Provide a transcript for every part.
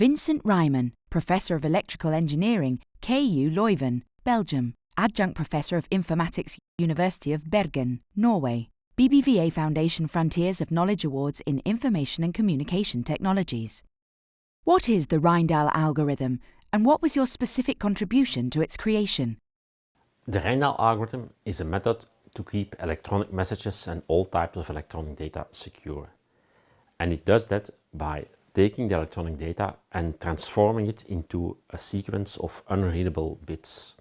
Vincent Rijmen, Professor of Electrical Engineering, KU Leuven, Belgium, Adjunct Professor of Informatics, University of Bergen, Norway. BBVA Foundation Frontiers of Knowledge Awards in Information and Communication Technologies. What is the Rijndael algorithm, and what was your specific contribution to its creation? The Rijndael algorithm is a method to keep electronic messages and all types of electronic data secure. And it does that by taking the electronic data and transforming it into a sequence of unreadable bits.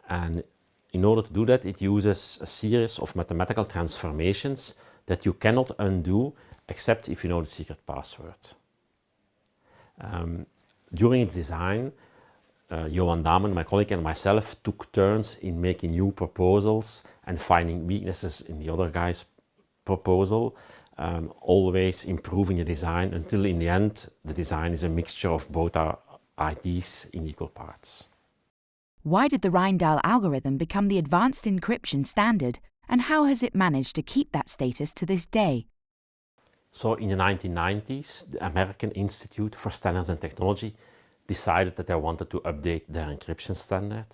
And in order to do that, it uses a series of mathematical transformations that you cannot undo except if you know the secret password. During its design, Johan Damen, my colleague, and myself took turns in making new proposals and finding weaknesses in the other guy's proposal, always improving the design until in the end the design is a mixture of both our ideas in equal parts. Why did the Rijndael algorithm become the Advanced Encryption Standard, and how has it managed to keep that status to this day? So in the 1990s, the American Institute for Standards and Technology decided that they wanted to update their encryption standard.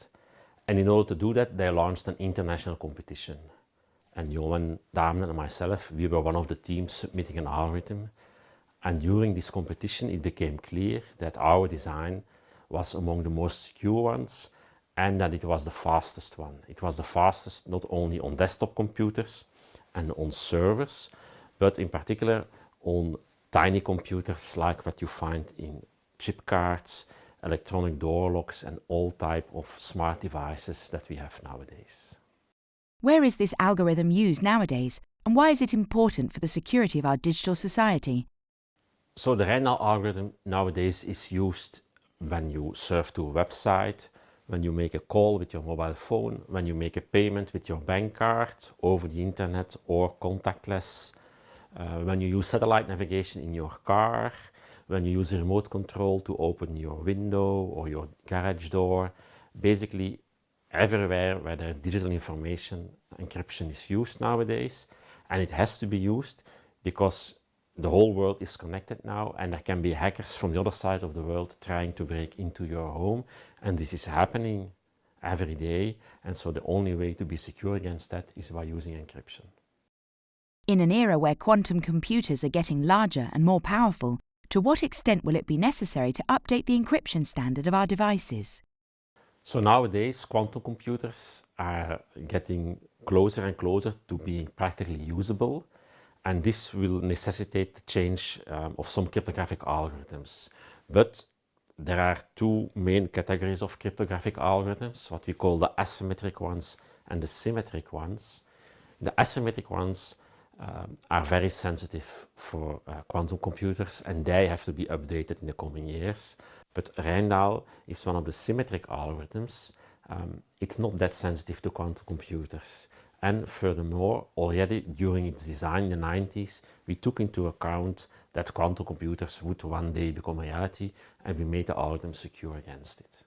And in order to do that, they launched an international competition. And Johan Damen and myself, we were one of the teams submitting an algorithm. And during this competition, it became clear that our design was among the most secure ones and that it was the fastest one. It was the fastest not only on desktop computers and on servers, but in particular on tiny computers like what you find in chip cards, electronic door locks and all type of smart devices that we have nowadays. Where is this algorithm used nowadays, and why is it important for the security of our digital society? So the Rijndael algorithm nowadays is used when you surf to a website, when you make a call with your mobile phone, when you make a payment with your bank card over the internet or contactless, when you use satellite navigation in your car, when you use a remote control to open your window or your garage door. Basically, everywhere where there is digital information, encryption is used nowadays, and it has to be used because the whole world is connected now and there can be hackers from the other side of the world trying to break into your home, and this is happening every day, and so the only way to be secure against that is by using encryption. In an era where quantum computers are getting larger and more powerful, to what extent will it be necessary to update the encryption standard of our devices? So nowadays, quantum computers are getting closer and closer to being practically usable, and this will necessitate the change of some cryptographic algorithms. But there are two main categories of cryptographic algorithms, what we call the asymmetric ones and the symmetric ones. The asymmetric ones are very sensitive for quantum computers, and they have to be updated in the coming years. But Rijndael is one of the symmetric algorithms. It's not that sensitive to quantum computers. And furthermore, already during its design in the 90s, we took into account that quantum computers would one day become a reality, and we made the algorithm secure against it.